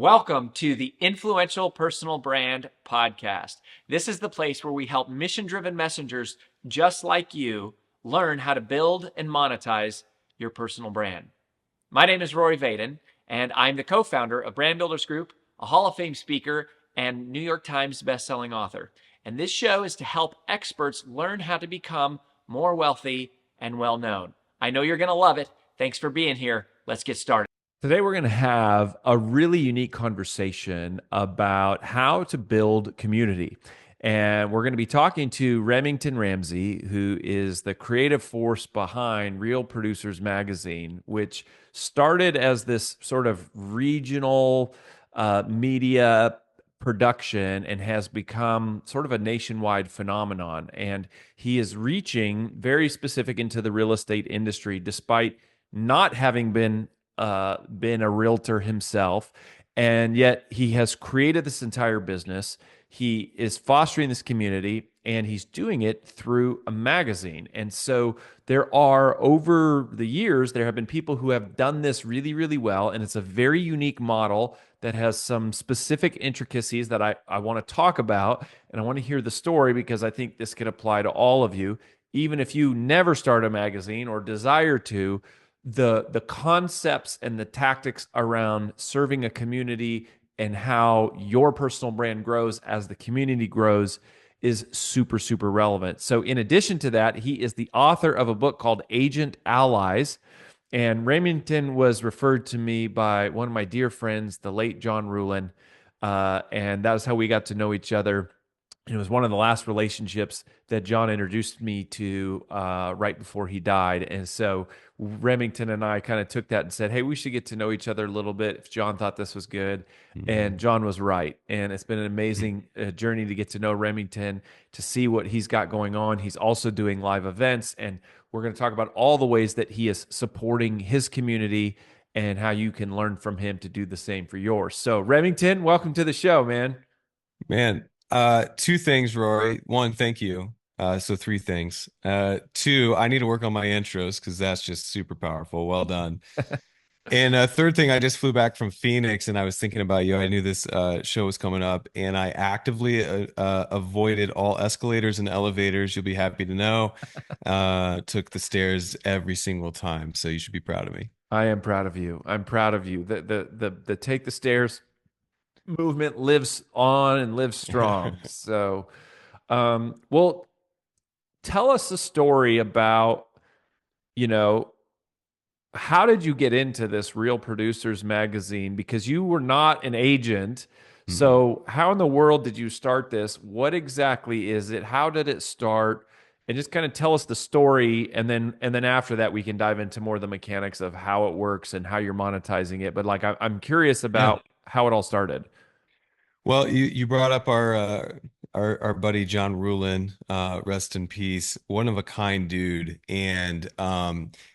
Welcome to the Influential Personal Brand Podcast. This is the place where we help mission-driven messengers just like you learn how to build and monetize your personal brand. My name is Rory Vaden, and I'm the co-founder of Brand Builders Group, a Hall of Fame speaker, and New York Times bestselling author. And this show is to help experts learn how to become more wealthy and well-known. I know you're going to love it. Thanks for being here. Let's get started. Today, we're going to have a really unique conversation about how to build community. And we're going to be talking to Remington Ramsey, who is the creative force behind Real Producers Magazine, which started as this sort of regional media production and has become sort of a nationwide phenomenon. And he is reaching very specific into the real estate industry, despite not having been a realtor himself, and yet he has created this entire business. He is fostering this community, and he's doing it through a magazine. And so there are, over the years, there have been people who have done this really, really well, and it's a very unique model that has some specific intricacies that I want to talk about, and I want to hear the story because I think this could apply to all of you, even if you never start a magazine or desire to. The concepts and the tactics around serving a community and how your personal brand grows as the community grows is super, super relevant. So in addition to that, he is the author of a book called Agent Allies. And Remington was referred to me by one of my dear friends, the late John Rulin. And that was how we got to know each other. It was one of the last relationships that John introduced me to right before he died. And so Remington and I kind of took that and said, hey, we should get to know each other a little bit if John thought this was good. And John was right. And it's been an amazing journey to get to know Remington, to see what he's got going on. He's also doing live events. And we're going to talk about all the ways that he is supporting his community and how you can learn from him to do the same for yours. So Remington, welcome to the show, man. Man, two things, Rory. One, thank you. So three things. Two, I need to work on my intros because that's just super powerful. Well done. And third thing, I just flew back from Phoenix and I was thinking about you. I knew this show was coming up and I actively avoided all escalators and elevators. You'll be happy to know. Took the stairs every single time. So you should be proud of me. I am proud of you. I'm proud of you. The take the stairs movement lives on and lives strong. So, well, tell us a story about, you know, how did you get into this Real Producers Magazine? Because you were not an agent. Mhm. So, how in the world did you start this? What exactly is it? How did it start? And just kind of tell us the story, and then after that, we can dive into more of the mechanics of how it works and how you're monetizing it. But like, I'm curious Yeah. about how it all started. Well, you brought up our buddy John Rulin, rest in peace, one of a kind dude. And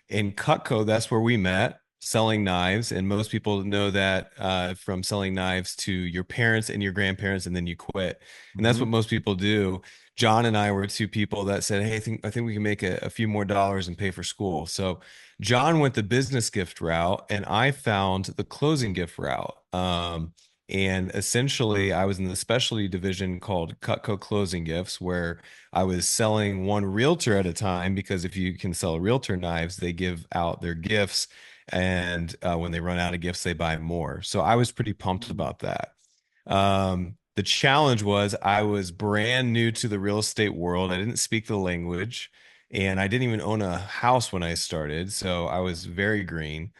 in Cutco, that's where we met, selling knives. And most people know that from selling knives to your parents and your grandparents, and then you quit. And that's Mm-hmm. what most people do. John and I were two people that said, "Hey, I think we can make a few more dollars and pay for school." So John went the business gift route, and I found the closing gift route. And essentially, I was in the specialty division called Cutco Closing Gifts, where I was selling one realtor at a time because if you can sell realtor knives, they give out their gifts. And when they run out of gifts, they buy more. So I was pretty pumped about that. The challenge was I was brand new to the real estate world. I didn't speak the language, and I didn't even own a house when I started. So I was very green.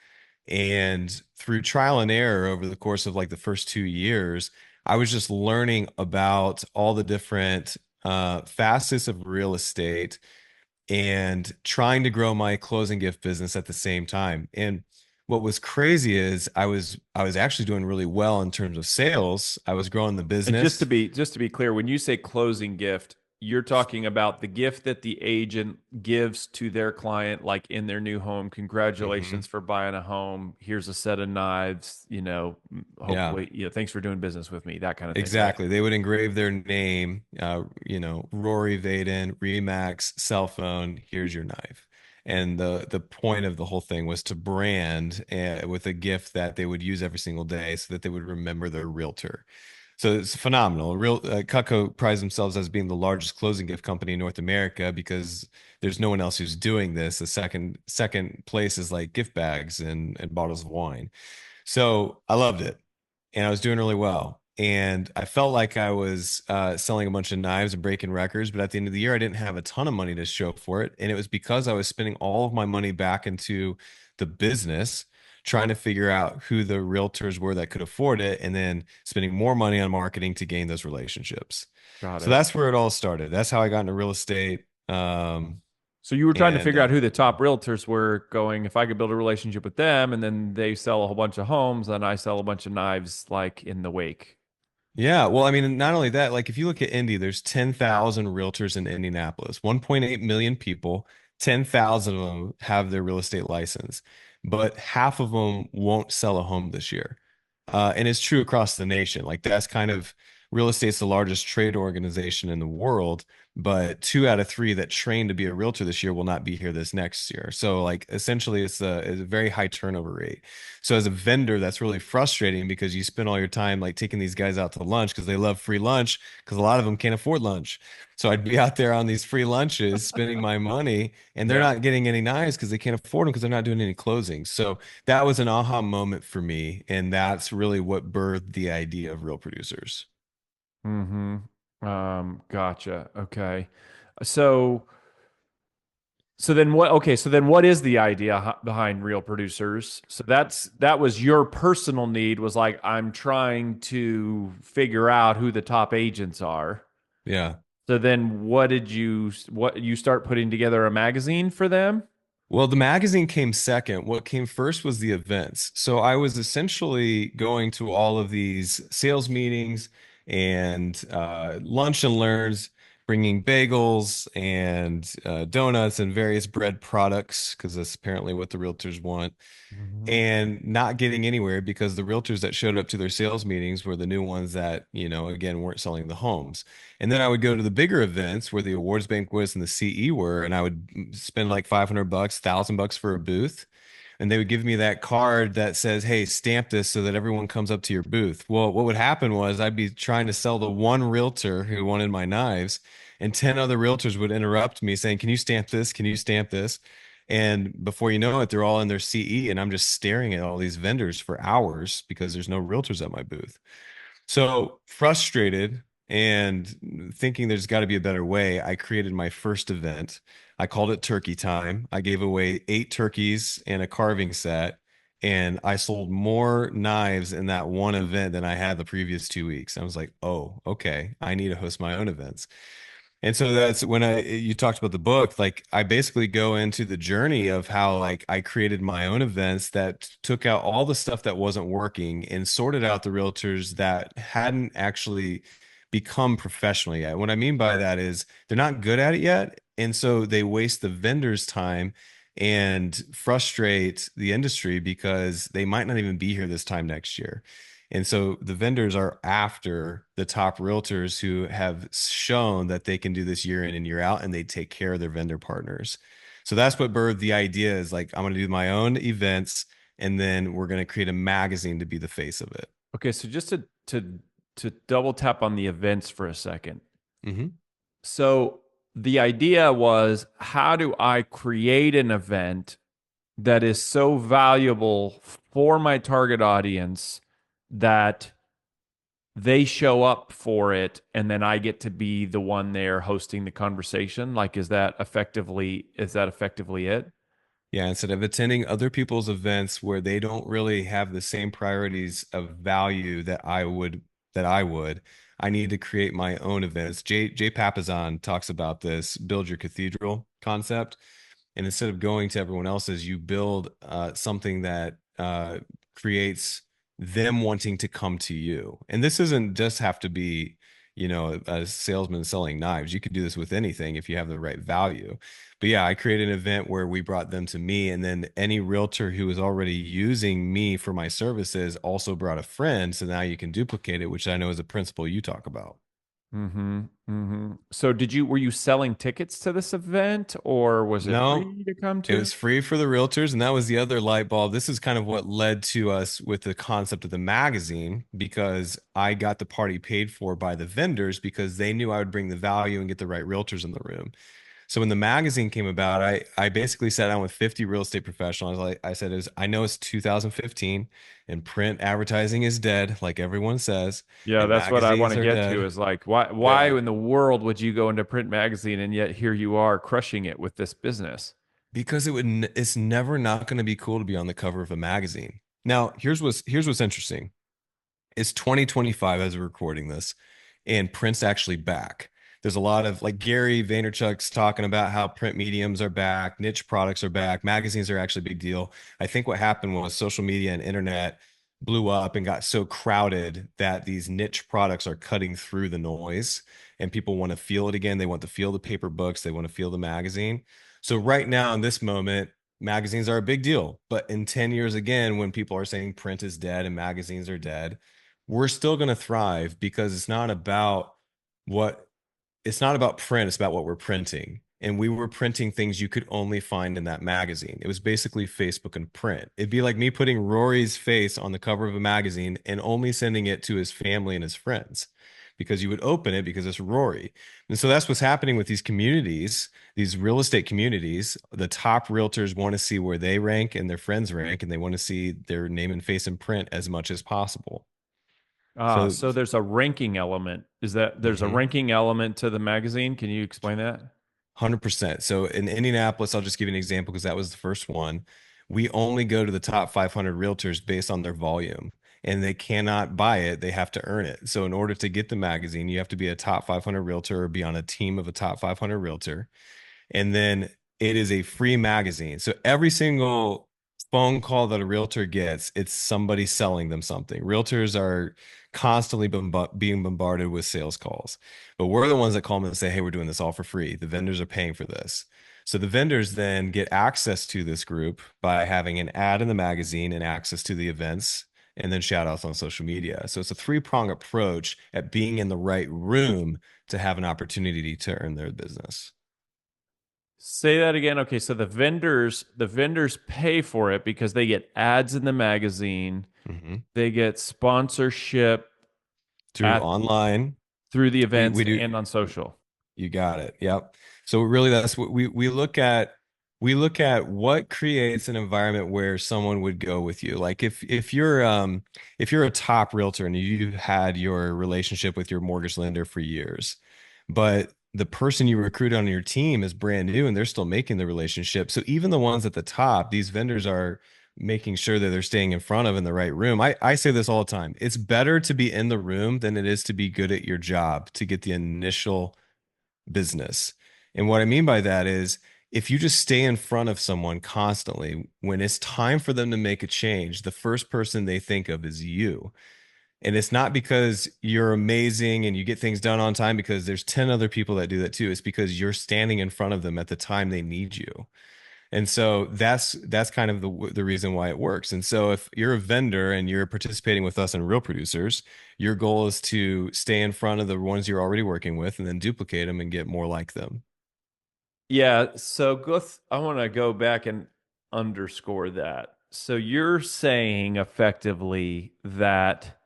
And through trial and error over the course of like the first 2 years, I was just learning about all the different facets of real estate and trying to grow my closing gift business at the same time. And what was crazy is I was actually doing really well in terms of sales. I was growing the And business. just to be clear, when you say closing gift, you're talking about the gift that the agent gives to their client, like in their new home. Hmm. Congratulations for buying a home. Here's a set of knives. Yeah. Hopefully, thanks for doing business with me. That kind of thing, right? Exactly. They would engrave their name, Rory Vaden, Remax, cell phone, here's your knife. And the point of the whole thing was to brand with a gift that they would use every single day so that they would remember their realtor. So it's phenomenal. Cutco prides themselves as being the largest closing gift company in North America because there's no one else who's doing this. The second place is like gift bags and bottles of wine. So I loved it and I was doing really well. And I felt like I was selling a bunch of knives and breaking records, but at the end of the year, I didn't have a ton of money to show for it. And it was because I was spending all of my money back into the business, trying to figure out who the realtors were that could afford it, and then spending more money on marketing to gain those relationships. Got So it. that's where it all started. That's how I got into real estate. So you were trying to And figure out who the top realtors were going, if I could build a relationship with them and then they sell a whole bunch of homes, then I sell a bunch of knives like in the wake. Yeah, well, I mean, not only that, like if you look at Indy, there's 10,000 realtors in Indianapolis, 1.8 million people, 10,000 of them have their real estate license, but half of them won't sell a home this year. And it's true across the nation. Like that's kind of real estate's the largest trade organization in the world, but 2 out of 3 that train to be a realtor this year will not be here this next year. So like essentially it's a very high turnover rate. So as a vendor, that's really frustrating because you spend all your time like taking these guys out to lunch because they love free lunch because a lot of them can't afford lunch. So I'd be out there on these free lunches spending my money and they're Yeah. not getting any knives because they can't afford them because they're not doing any closings. So that was an aha moment for me. And that's really what birthed the idea of Real Producers. Mm-hmm. Gotcha. Okay. So so then what okay, so then what is the idea behind Real Producers? So that was your personal need, was like, I'm trying to figure out who the top agents are. Yeah. So then what you start putting together a magazine for them? Well, the magazine came second. What came first was the events. So I was essentially going to all of these sales meetings and lunch and learns, bringing bagels and donuts and various bread products because that's apparently what the realtors want, Mhm. and not getting anywhere because the realtors that showed up to their sales meetings were the new ones that, again, weren't selling the homes. And then I would go to the bigger events where the awards banquets and the CE were, and I would spend like 500 bucks, $1,000 for a booth. And they would give me that card that says, "Hey, stamp this so that everyone comes up to your booth." Well, what would happen was I'd be trying to sell the one realtor who wanted my knives, and 10 other realtors would interrupt me saying, "Can you stamp this? Can you stamp this?" And before you know it, they're all in their CE, and I'm just staring at all these vendors for hours because there's no realtors at my booth. So frustrated and thinking there's got to be a better way, I created my first event. I called it Turkey Time. I gave away 8 turkeys and a carving set, and I sold more knives in that one event than I had the previous 2 weeks. I was like, oh, okay, I need to host my own events. And so that's when you talked about the book, like I basically go into the journey of how like I created my own events that took out all the stuff that wasn't working and sorted out the realtors that hadn't actually become professional yet. What I mean by that is they're not good at it yet, and so they waste the vendor's time and frustrate the industry because they might not even be here this time next year. And so the vendors are after the top realtors who have shown that they can do this year in and year out, and they take care of their vendor partners. So that's what birthed the idea is like, I'm going to do my own events, and then we're going to create a magazine to be the face of it. Okay, so just to double tap on the events for a second. Hmm. So the idea was, how do I create an event that is so valuable for my target audience that they show up for it and then I get to be the one there hosting the conversation? Like, is that effectively it? Yeah, instead of attending other people's events where they don't really have the same priorities of value that I would, I need to create my own events. Jay Papasan talks about this build your cathedral concept. And instead of going to everyone else's, you build something that creates them wanting to come to you. And this doesn't just have to be, a salesman selling knives. You could do this with anything if you have the right value. But yeah, I created an event where we brought them to me, and then any realtor who was already using me for my services also brought a friend. So now you can duplicate it, which I know is a principle you talk about. Mm-hmm. Mm-hmm. So were you selling tickets to this event or was it No, free to come it to? was free for the realtors, and that was the other light bulb. This is kind of what led to us with the concept of the magazine, because I got the party paid for by the vendors because they knew I would bring the value and get the right realtors in the room. So when the magazine came about, I basically sat down with 50 real estate professionals. I said, I know it's 2015 and print advertising is dead, like everyone says, Yeah, and that's what I want magazines to are get to dead. is like why Yeah. in the world would you go into print magazine and yet here you are crushing it with this business? Because it's never not going to be cool to be on the cover of a magazine. Now, here's what's interesting. It's 2025 as we're recording this, and print's actually back. There's a lot of like Gary Vaynerchuk's talking about how print mediums are back, niche products are back, magazines are actually a big deal. I think what happened was social media and internet blew up and got so crowded that these niche products are cutting through the noise, and people want to feel it again. They want to feel the paper books, they want to feel the magazine. So right now in this moment, magazines are a big deal. But in 10 years again, when people are saying print is dead and magazines are dead, we're still going to thrive because what it's not about print, it's about what we're printing. And we were printing things you could only find in that magazine. It was basically Facebook and print. It'd be like me putting Rory's face on the cover of a magazine and only sending it to his family and his friends because you would open it because it's Rory. And so that's what's happening with these communities, these real estate communities. The top realtors want to see where they rank and their friends rank, and they want to see their name and face in print as much as possible. Ah, So so there's a ranking element. Is that there's a mhm. ranking element to the magazine? Can you explain that? 100%. So in Indianapolis, I'll just give you an example because that was the first one. We only go to the top 500 realtors based on their volume, and they cannot buy it. They have to earn it. So in order to get the magazine, you have to be a top 500 realtor or be on a team of a top 500 realtor. And then it is a free magazine. So every single phone call that a realtor gets, it's somebody selling them something. Realtors are constantly being bombarded with sales calls, but we're the ones that call them and say, hey, we're doing this all for free. The vendors are paying for this. So the vendors then get access to this group by having an ad in the magazine and access to the events and then shout outs on social media. So it's a three-prong approach at being in the right room to have an opportunity to earn their business. Say that again. Okay, so the vendors pay for it because they get ads in the magazine, Mhm. they get sponsorship Through at online. through the We events do. and on social. You got it. Yep. So really that's what we look at. We look at what creates an environment where someone would go with you. Like if you're a top realtor and you've had your relationship with your mortgage lender for years, but the person you recruit on your team is brand new and they're still making the relationship. So even the ones at the top, these vendors are making sure that they're staying in front of in the right room. I say this all the time. It's better to be in the room than it is to be good at your job to get the initial business. And what I mean by that is if you just stay in front of someone constantly, when it's time for them to make a change, the first person they think of is you. And it's not because you're amazing and you get things done on time because there's 10 other people that do that too. It's because you're standing in front of them at the time they need you. And so that's kind of the reason why it works. And so if you're a vendor and you're participating with us in Real Producers, your goal is to stay in front of the ones you're already working with and then duplicate them and get more like them. Yeah, so I want to go back and underscore that. So you're saying effectively that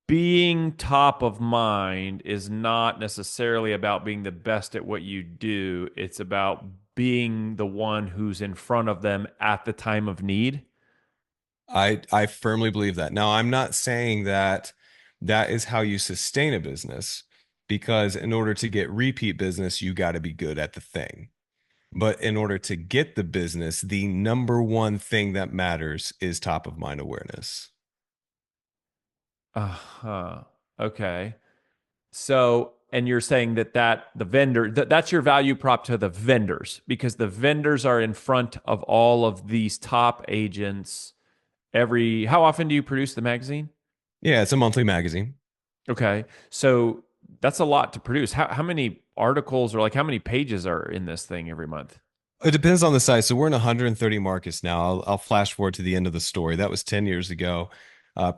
being top of mind is not necessarily about being the best at what you do. It's about being the one who's in front of them at the time of need. I firmly believe that. Now, I'm not saying that that is how you sustain a business because in order to get repeat business, you got to be good at the thing. But in order to get the business, the number one thing that matters is top of mind awareness. Uh-huh. Okay. So, and you're saying that the vendor that's your value prop to the vendors because the vendors are in front of all of these top agents every how often do you produce the magazine? Yeah, it's a monthly magazine. Okay. So that's a lot to produce. How many articles or like how many pages are in this thing every month? It depends on the size. So we're in 130 markets now. I'll flash forward to the end of the story. That was 10 years ago.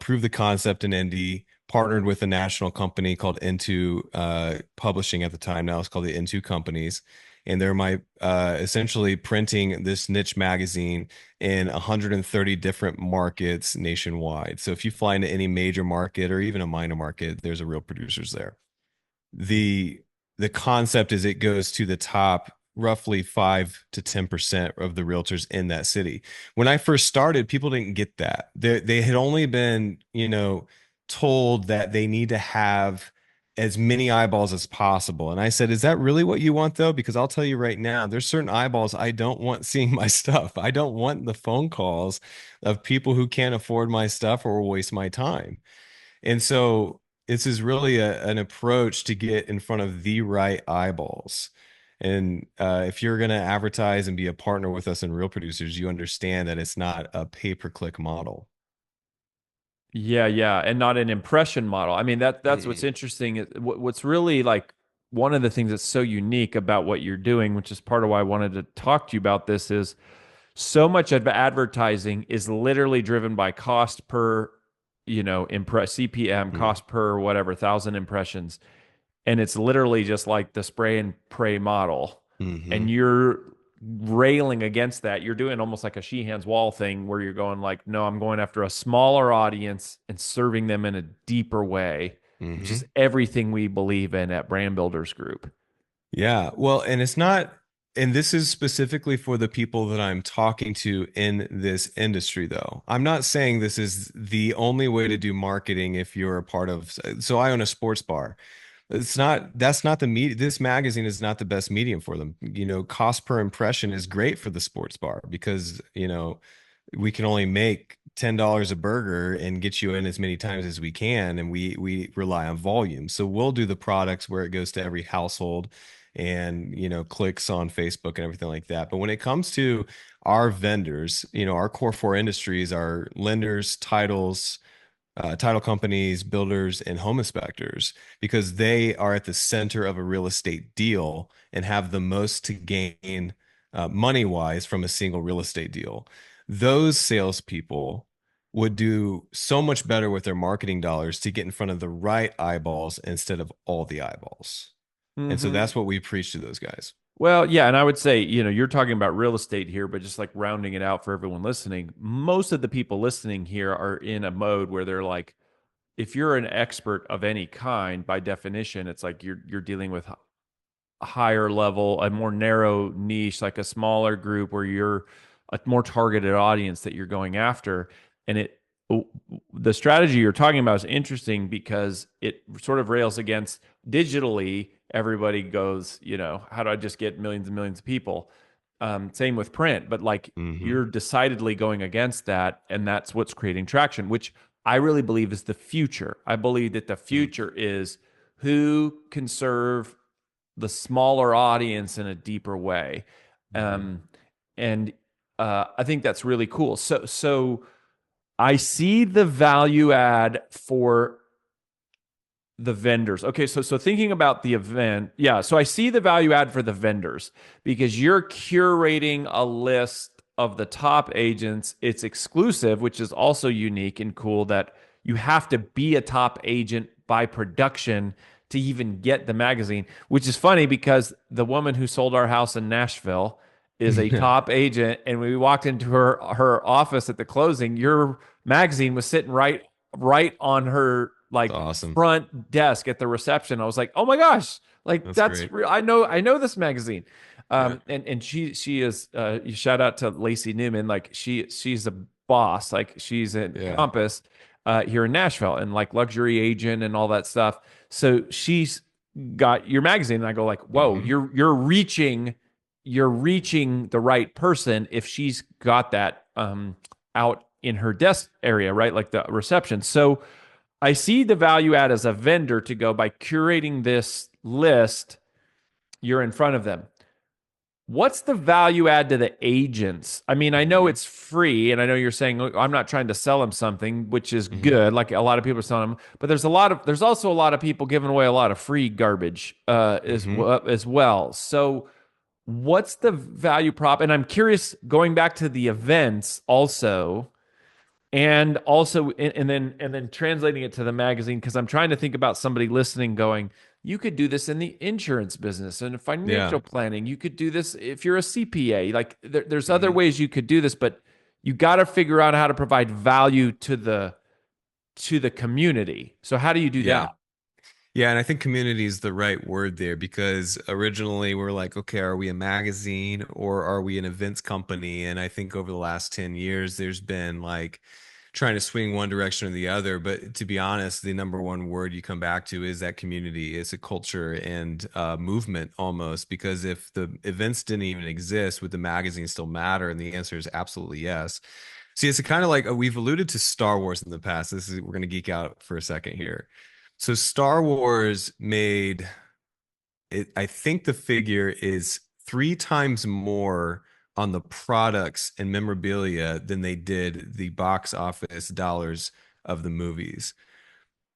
Proved the concept in Indy, partnered with a national company called Into Publishing at the time. Now it's called the Into Companies. And they're my essentially printing this niche magazine in 130 different markets nationwide. So if you fly into any major market or even a minor market, there's a real producers there. The the concept is it goes to the top roughly 5 to 10% of the realtors in that city. When I first started, people didn't get that. They had only been, told that they need to have as many eyeballs as possible. And I said, is that really what you want though? Because I'll tell you right now, there's certain eyeballs I don't want seeing my stuff. I don't want the phone calls of people who can't afford my stuff or will waste my time. And so this is really an approach to get in front of the right eyeballs. And if you're going to advertise and be a partner with us in Real Producers, you understand that it's not a pay-per-click model. Yeah, yeah, and not an impression model. I mean, that's what's Mm-mm. interesting. What's really like one of the things that's so unique about what you're doing, which is part of why I wanted to talk to you about this, is so much of advertising is literally driven by cost per, impress CPM, cost per whatever, 1,000 impressions. And it's literally just like the spray and pray model. Mm-hmm. And you're railing against that. You're doing almost like a Sheehan's wall thing where you're going like, no, I'm going after a smaller audience and serving them in a deeper way, which Mm-hmm. is everything we believe in at Brand Builders Group. Yeah. Well, and it's not, and this is specifically for the people that I'm talking to in this industry, though. I'm not saying this is the only way to do marketing if you're a part of, so I own a sports bar. That's not the media. This magazine is not the best medium for them. Cost per impression is great for the sports bar because, we can only make $10 a burger and get you in as many times as we can, and we rely on volume. So we'll do the products where it goes to every household and clicks on Facebook and everything like that. But when it comes to our vendors, our core four industries are lenders, title companies, builders, and home inspectors, because they are at the center of a real estate deal and have the most to gain money wise from a single real estate deal. Those salespeople would do so much better with their marketing dollars to get in front of the right eyeballs instead of all the eyeballs. And so Hmm. that's what we preach to those guys. Well, yeah, and I would say, you're talking about real estate here, but just like rounding it out for everyone listening, most of the people listening here are in a mode where they're like, if you're an expert of any kind, by definition, it's like you're dealing with a higher level, a more narrow niche, like a smaller group where you're a more targeted audience that you're going after. And the strategy you're talking about is interesting because it sort of rails against digitally. Everybody goes, how do I just get millions and millions of people? Same with print, but like Hmm. you're decidedly going against that, and that's what's creating traction, which I really believe is the future. I believe that the future is who can serve the smaller audience in a deeper way. Hmm. Um, and I think that's really cool. So I see the value add for the vendors. Okay, so thinking about the event, yeah. So I see the value add for the vendors because you're curating a list of the top agents. It's exclusive, which is also unique and cool that you have to be a top agent by production to even get the magazine, which is funny because the woman who sold our house in Nashville is a top agent, and we walked into her office at the closing. Your magazine was sitting right on her It's like awesome. front desk at the reception. I was like, oh my gosh, like That's that's great. real. I know this magazine. Yeah. And she is you shout out to Lacey Newman, like she's a boss, like she's in Yeah. Compass here in Nashville and like luxury agent and all that stuff. So she's got your magazine, and I go like, whoa, Hmm. you're reaching the right person if she's got that out in her desk area, right? Like the reception. So I see the value add as a vendor to go by curating this list, you're in front of them. What's the value add to the agents? I mean, I know it's free, and I know you're saying, "Look, I'm not trying to sell them something," which is Mm-hmm. good. Like a lot of people are selling them, but there's also a lot of people giving away a lot of free garbage Mm-hmm. as well. So, what's the value prop? And I'm curious, going back to the events also, and also and then translating it to the magazine, because I'm trying to think about somebody listening going, you could do this in the insurance business and Yeah. financial planning, you could do this if you're a CPA, like there's other Mm-hmm. ways you could do this, but you got to figure out how to provide value to the community. So how do you do Yeah. that? Yeah, and I think community is the right word there because originally we're like, okay, are we a magazine or are we an events company? And I think over the last 10 years, there's been like trying to swing one direction or the other. But to be honest, the number one word you come back to is that community. It's a culture and movement almost, because if the events didn't even exist, would the magazine still matter? And the answer is absolutely yes. See, it's kind of like we've alluded to Star Wars in the past. We're going to geek out for a second here. So Star Wars made it, I think the figure is three times more on the products and memorabilia than they did the box office dollars of the movies.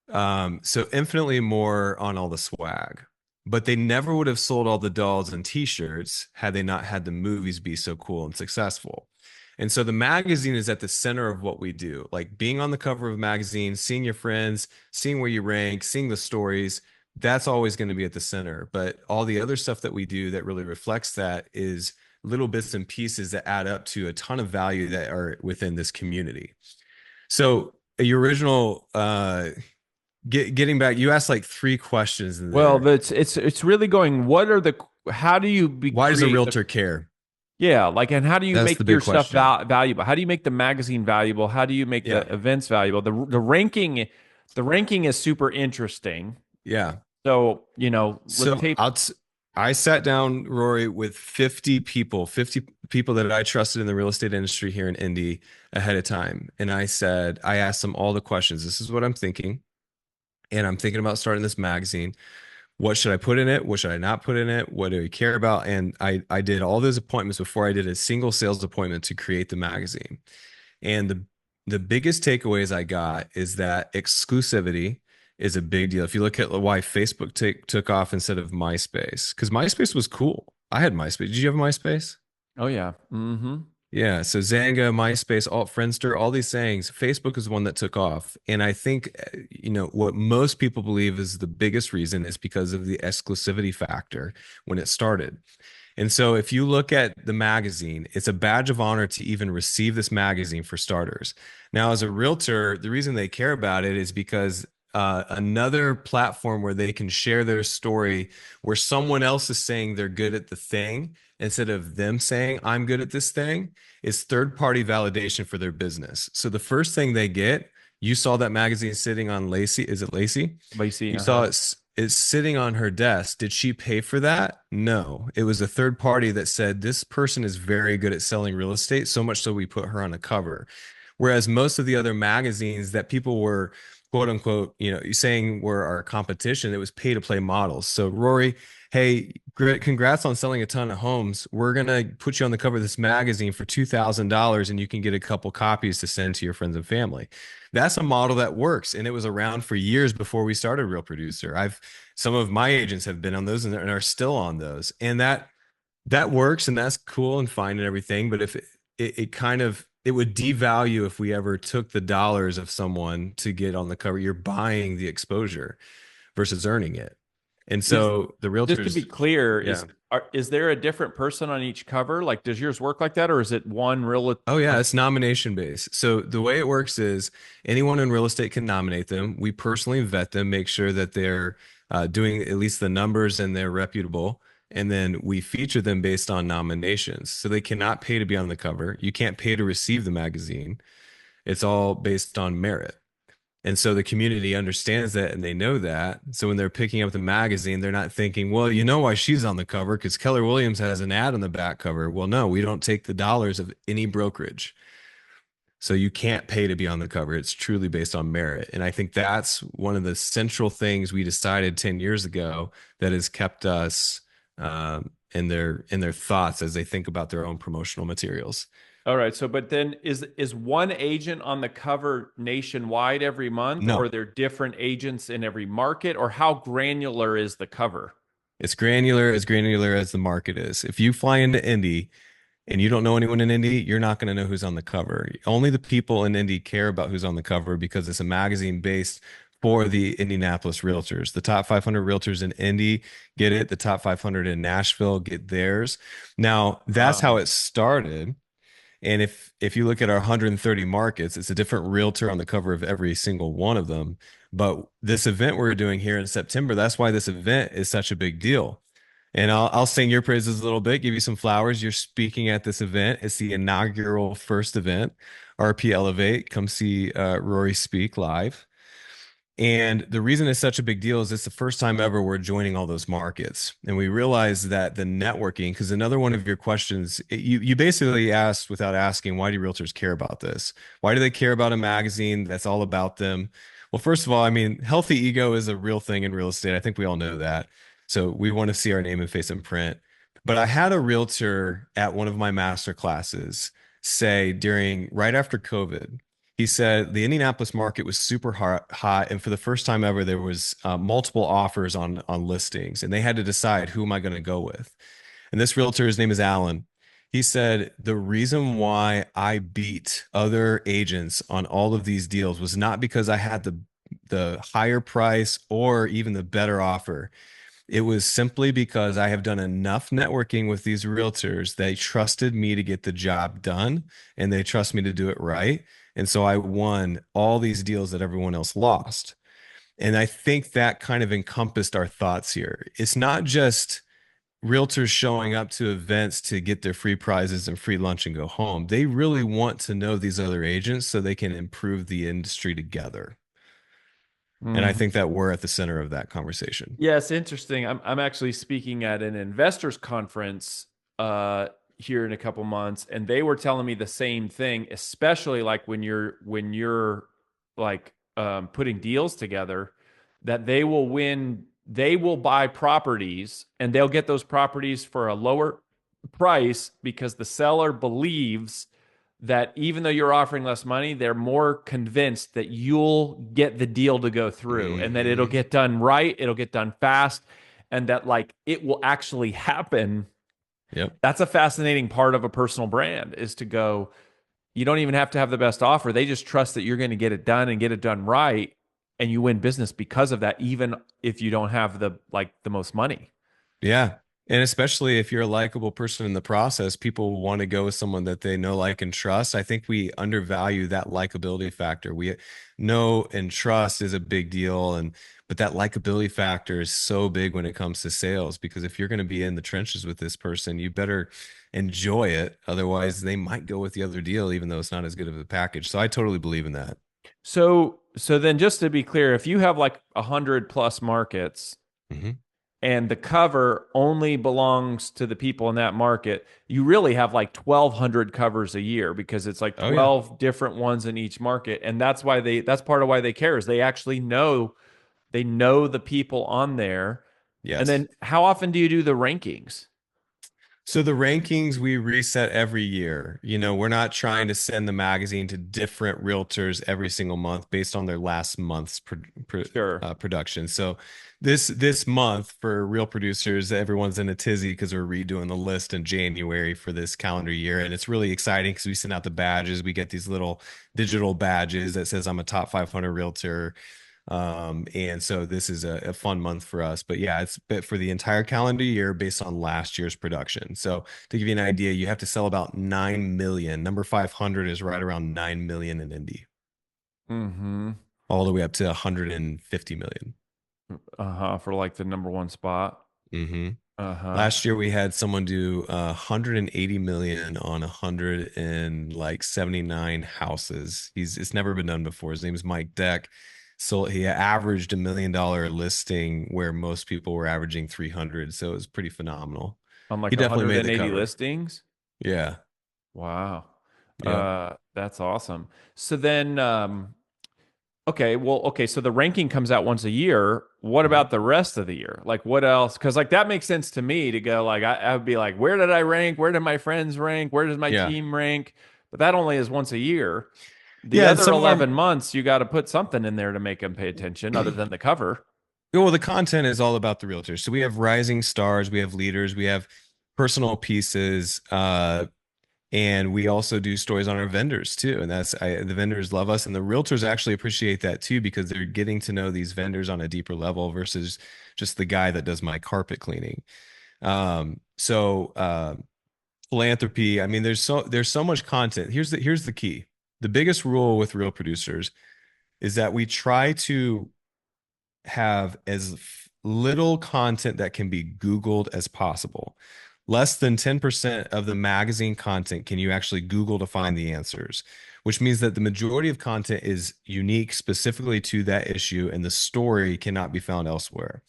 So infinitely more on all the swag. But they never would have sold all the dolls and t-shirts had they not had the movies be so cool and successful. And so the magazine is at the center of what we do. Like being on the cover of a magazine, seeing your friends, seeing where you rank, seeing the stories, that's always going to be at the center. But all the other stuff that we do that really reflects that is little bits and pieces that add up to a ton of value that are within this community. So your original getting back, you asked like three questions in Well, there. it's really going, what are the how do you be Why does a create the realtor care? yeah, like, and how do you That's make the your big stuff question. valuable? How do you make the magazine valuable? How do you make the Yeah. events valuable? The ranking is super interesting. Yeah. So, let's So tape. I sat down, Rory, with 50 people, 50 people that I trusted in the real estate industry here in Indy ahead of time. And I asked them all the questions. This is what I'm thinking. And I'm thinking about starting this magazine. What should I put in it? What should I not put in it? What do we care about? And I did all those appointments before I did a single sales appointment to create the magazine. And the biggest takeaways I got is that exclusivity is a big deal. If you look at why Facebook took off instead of MySpace, because MySpace was cool. I had MySpace. Did you have MySpace? Oh yeah. Mm-hmm. Yeah, so Zanga, MySpace, all Friendster, all these things, Facebook is one that took off. And I think, what most people believe is the biggest reason is because of the exclusivity factor when it started. And so if you look at the magazine, it's a badge of honor to even receive this magazine for starters. Now, as a realtor, the reason they care about it is because another platform where they can share their story, where someone else is saying they're good at the thing instead of them saying, I'm good at this thing, is third party validation for their business. So the first thing they get, you saw that magazine sitting on Lacey. Is it Lacey? Lacey, You saw uh-huh. it's sitting on her desk. Did she pay for that? No. It was a third party that said this person is very good at selling real estate, so much so we put her on a cover. Whereas most of the other magazines that people were quote unquote, saying were our competition, it was pay to play models. So Rory, hey, congrats on selling a ton of homes. We're gonna put you on the cover of this magazine for $2,000 and you can get a couple copies to send to your friends and family. That's a model that works, and it was around for years before we started Real Producer. Some of my agents have been on those and are still on those, and that works, and that's cool and fine and everything. But if it kind of it would devalue if we ever took the dollars of someone to get on the cover. You're buying the exposure versus earning it, and Is so the Just to be realtors, clear, yeah. is there a different person on each cover? Like, does yours work like that, or is it one real Oh yeah, like? it's nomination based. So the way it works is anyone in real estate can nominate them. We personally vet them, make sure that they're doing at least the numbers and they're reputable. And then we feature them based on nominations. So they cannot pay to be on the cover. You can't pay to receive the magazine. It's all based on merit. And so the community understands that and they know that. So when they're picking up the magazine, they're not thinking, well, you know why she's on the cover? Because Keller Williams has an ad on the back cover. Well, no, we don't take the dollars of any brokerage. So you can't pay to be on the cover. It's truly based on merit. And I think that's one of the central things we decided 10 years ago that has kept us in their thoughts as they think about their own promotional materials. All right. So, but then is one agent on the cover nationwide every month, or No, are there different agents in every market, or how granular is the cover? it's granular as the market is. If you fly into Indy and you don't know anyone in Indy, you're not going to know who's on the cover. Only the people in Indy care about who's on the cover because it's a magazine based for the Indianapolis realtors. The top 500 realtors in Indy get it. The top 500 in Nashville get theirs. Now, that's how Wow. it started. And if you look at our 130 markets, it's a different realtor on the cover of every single one of them. But this event we're doing here in September, that's why this event is such a big deal. And I'll sing your praises a little bit, give you some flowers. You're speaking at this event. It's the inaugural first event, RP Elevate. Come see Rory speak live. And the reason it's such a big deal is it's the first time ever we're joining all those markets. And we realize that the networking, because another one of your questions, you basically asked without asking, why do realtors care about this? Why do they care about a magazine that's all about them? Well, first of all, I mean, healthy ego is a real thing in real estate. I think we all know that. So we want to see our name and face in print. But I had a realtor at one of my master classes say during right after COVID, he said the Indianapolis market was super hot, and for the first time ever, there was multiple offers on listings, and they had to decide who am I going to go with. And this realtor, his name is Alan. He said the reason why I beat other agents on all of these deals was not because I had the higher price or even the better offer. It was simply because I have done enough networking with these realtors. They trusted me to get the job done and they trust me to do it right. And so I won all these deals that everyone else lost. And I think that kind of encompassed our thoughts here. It's not just realtors showing up to events to get their free prizes and free lunch and go home. They really want to know these other agents so they can improve the industry together. And I Mhm. think that we're at the center of that conversation. Yeah, it's interesting. I'm actually speaking at an investors conference here in a couple months, and they were telling me the same thing, especially like when you're like putting deals together, that they will buy properties and they'll get those properties for a lower price because the seller believes that even though you're offering less money, they're more convinced that you'll get the deal to go through and that it'll Hmm. get done right, it'll get done fast, and that like it will actually happen. Yep. That's a fascinating part of a personal brand is to go, you don't even have to have the best offer. They just trust that you're going to get it done and get it done right. And you win business because of that, even if you don't have the most money. Yeah. And especially if you're a likable person in the process, people want to go with someone that they know, like, and trust. I think we undervalue that likability factor. We know and trust is a big deal. But that likability factor is so big when it comes to sales, because if you're going to be in the trenches with this person, you better enjoy it. Otherwise, they might go with the other deal, even though it's not as good of a package. So I totally believe in that. So then just to be clear, if you have like 100 plus markets, Hmm. and the cover only belongs to the people in that market, you really have like 1,200 covers a year because it's like Oh, yeah. 12 different ones in each market. And that's part of why they care is they actually know the people on there. And Yes. then how often do you do the rankings? So the rankings we reset every year. We're not trying to send the magazine to different realtors every single month based on their last month's Sure. production. So this month for real producers, everyone's in a tizzy because we're redoing the list in January for this calendar year, and it's really exciting because we send out the badges. We get these little digital badges that says I'm a top 500 realtor. And so this is a fun month for us. But yeah, it's for the entire calendar year based on last year's production. So to give you an idea, you have to sell about 9 million. Number 500 is right around 9 million in Indy, Mm-hmm. all the way up to 150 million. Uh-huh. For like the number one spot. Hmm. Uh-huh. Last year we had someone do 180 million on 179 houses. It's never been done before. His name is Mike Deck. So he averaged $1 million listing where most people were averaging 300. So it was pretty phenomenal. On He like definitely made the 180 cover. listings. Yeah. Wow. Yep. That's awesome. So then Okay, well, okay, so the ranking comes out once a year. What Mhm. about the rest of the year? Like, what else? Because like that makes sense to me to go like I would be like, where did I rank? Where did my friends rank? Where does my Yeah. team rank? But that only is once a year. The Yeah, and other some of our 11 months, you got to put something in there to make them pay attention, other than the cover. well, the content is all about the realtors. So we have rising stars, we have leaders, we have personal pieces, and we also do stories on our vendors too. And the vendors love us, and the realtors actually appreciate that too because they're getting to know these vendors on a deeper level versus just the guy that does my carpet cleaning. So philanthropy. I mean, there's so much content. Here's the key. The biggest rule with real producers is that we try to have as little content that can be Googled as possible. Less than 10% of the magazine content can you actually Google to find the answers, which means that the majority of content is unique specifically to that issue, and the story cannot be found elsewhere.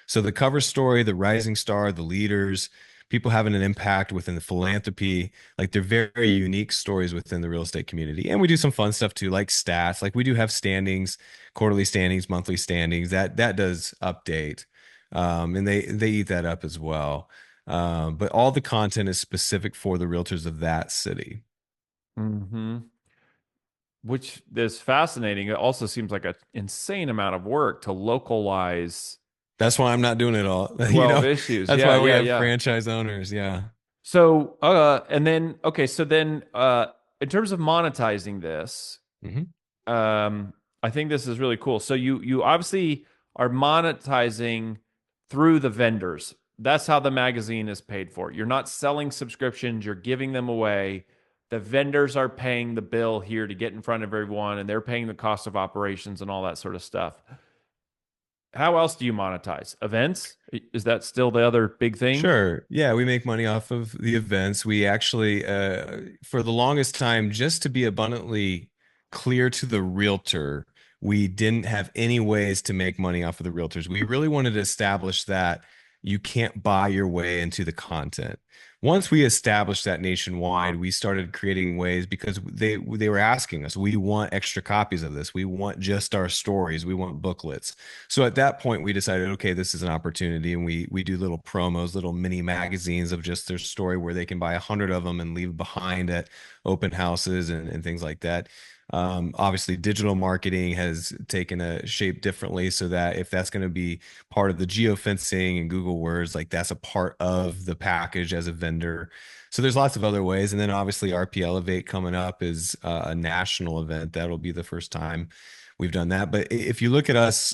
So the cover story, the rising star, the leaders, people having an impact within the philanthropy, like they're very, very unique stories within the real estate community. And we do some fun stuff too, like stats. Like we do have standings, quarterly standings, monthly standings. That does update. And they eat that up as well. But all the content is specific for the realtors of that city. Mm-hmm. Which is fascinating. It also seems like an insane amount of work to localize That's why I'm not doing it all. 12 issues. That's Yeah, why we yeah, have yeah. franchise owners. Yeah. So, and then, okay, so then, in terms of monetizing this, hmm I think this is really cool. So you obviously are monetizing through the vendors. That's how the magazine is paid for. You're not selling subscriptions, you're giving them away. The vendors are paying the bill here to get in front of everyone, and they're paying the cost of operations and all that sort of stuff. How else do you monetize? Events? Is that still the other big thing? Sure. Yeah, we make money off of the events. We actually, for the longest time, just to be abundantly clear to the realtor, we didn't have any ways to make money off of the realtors. We really wanted to establish that you can't buy your way into the content. Once we established that nationwide, we started creating ways because they were asking us, we want extra copies of this. We want just our stories. We want booklets. So at that point, we decided, okay, this is an opportunity, and we do little promos, little mini magazines of just their story where they can buy 100 of them and leave behind at open houses and things like that. Obviously, digital marketing has taken a shape differently, so that if that's going to be part of the geofencing and Google Words, like that's a part of the package as a vendor. So there's lots of other ways, and then obviously RP Elevate coming up is a national event. That'll be the first time we've done that. But if you look at us,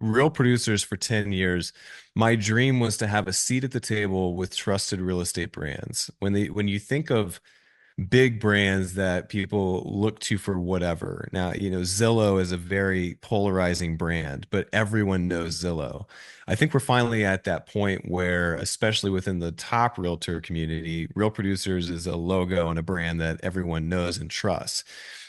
real producers for 10 years, my dream was to have a seat at the table with trusted real estate brands. When you think of big brands that people look to for whatever. Now, Zillow is a very polarizing brand, but everyone knows Zillow. I think we're finally at that point where, especially within the top realtor community, Real Producers is a logo and a brand that everyone knows and trusts.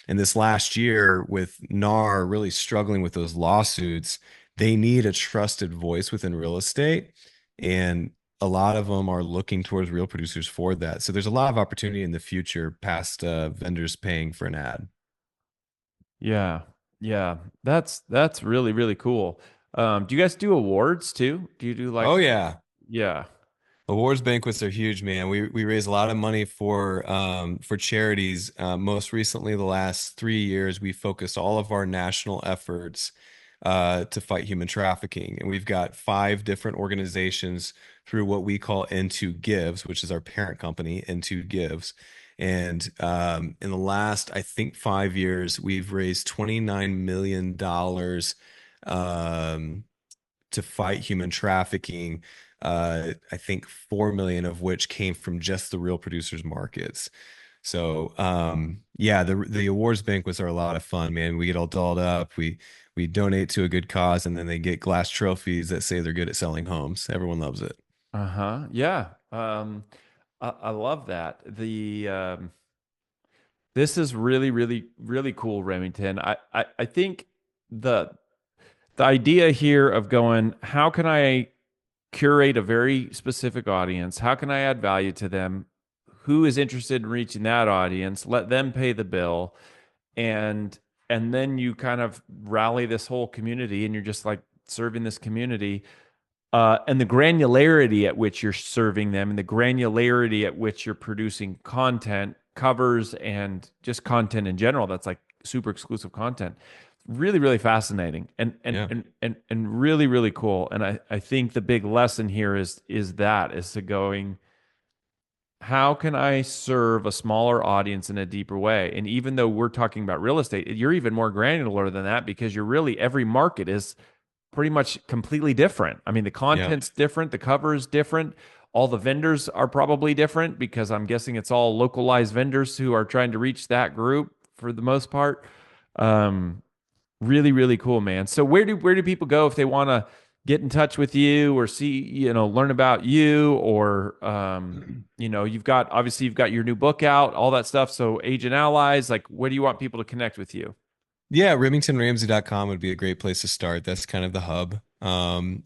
And this last year, with NAR really struggling with those lawsuits, they need a trusted voice within real estate. And a lot of them are looking towards real producers for that. So there's a lot of opportunity in the future past vendors paying for an ad. Yeah. Yeah. That's really, really cool. Do you guys do awards too? Do you do Oh like, yeah. yeah. Awards banquets are huge, man. We raise a lot of money for charities. Most recently, the last 3 years, we focused all of our national efforts to fight human trafficking, and we've got 5 different organizations through what we call Into Gives, which is our parent company, Into Gives. And in the last, I think, 5 years, we've raised $29 million to fight human trafficking. I think 4 million of which came from just the real producers markets. So yeah, the awards banquets are a lot of fun, man. We get all dolled up. We donate to a good cause, and then they get glass trophies that say they're good at selling homes. Everyone loves it. Uh-huh. Yeah. I love that. This is really, really, really cool, Remington. I think the the idea here of going, how can I curate a very specific audience? How can I add value to them? Who is interested in reaching that audience? Let them pay the bill. And and then you kind of rally this whole community, and you're just like serving this community. And the granularity at which you're serving them and the granularity at which you're producing content, covers, and just content in general that's like super exclusive content. Really, really fascinating Yeah. and really, really cool. And I think the big lesson here is to going, how can I serve a smaller audience in a deeper way? And even though we're talking about real estate, you're even more granular than that, because you're really, every market is pretty much completely different. I mean, the Yeah. content's different, the cover is different, all the vendors are probably different, because I'm guessing it's all localized vendors who are trying to reach that group for the most part. Um, Really, really cool, man. So where do people go if they want to get in touch with you or see, learn about you, or you've got your new book out, all that stuff. So Agent Allies, like, where do you want people to connect with you? Yeah, remingtonramsey.com would be a great place to start. That's kind of the hub.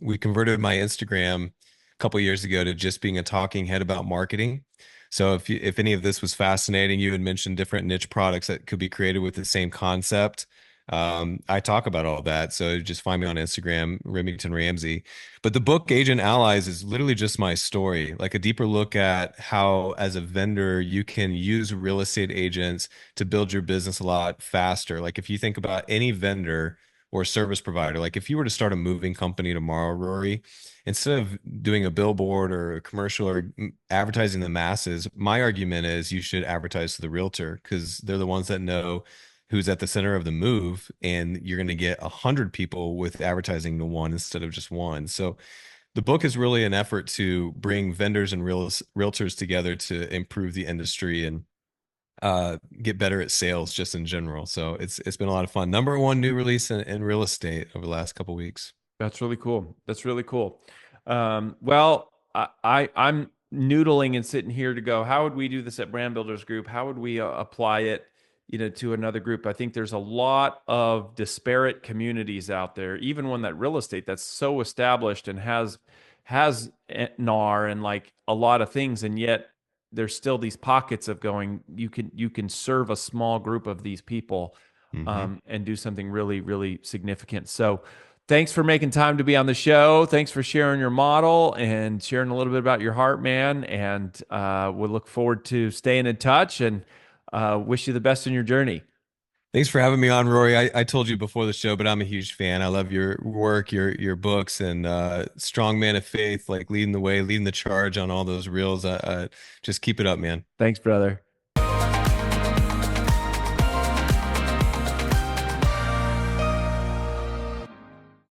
We converted my Instagram a couple years ago to just being a talking head about marketing. So if any of this was fascinating, you had mentioned different niche products that could be created with the same concept. I talk about all that. So just find me on Instagram, Remington Ramsey. But the book Agent Allies is literally just my story, like a deeper look at how, as a vendor, you can use real estate agents to build your business a lot faster. Like if you think about any vendor or service provider, like if you were to start a moving company tomorrow, Rory, instead of doing a billboard or a commercial or advertising the masses, my argument is you should advertise to the realtor, because they're the ones that know who's at the center of the move, and you're going to get 100 people with advertising to one instead of just one. So the book is really an effort to bring vendors and realtors together to improve the industry and get better at sales just in general. So it's been a lot of fun. Number one new release in real estate over the last couple of weeks. That's really cool. That's really cool. Well, I'm noodling and sitting here to go, how would we do this at Brand Builders Group? How would we apply it, to another group? I think there's a lot of disparate communities out there, even one that real estate that's so established and has NAR and like a lot of things, and yet there's still these pockets of going, you can serve a small group of these people, Hmm. and do something really, really significant. So thanks for making time to be on the show. Thanks for sharing your model and sharing a little bit about your heart, man. And we'll look forward to staying in touch, and wish you the best in your journey. Thanks for having me on, Rory. I told you before the show, but I'm a huge fan. I love your work, your books, and strong man of faith, like leading the way, leading the charge on all those reels. Just keep it up, man. Thanks, brother.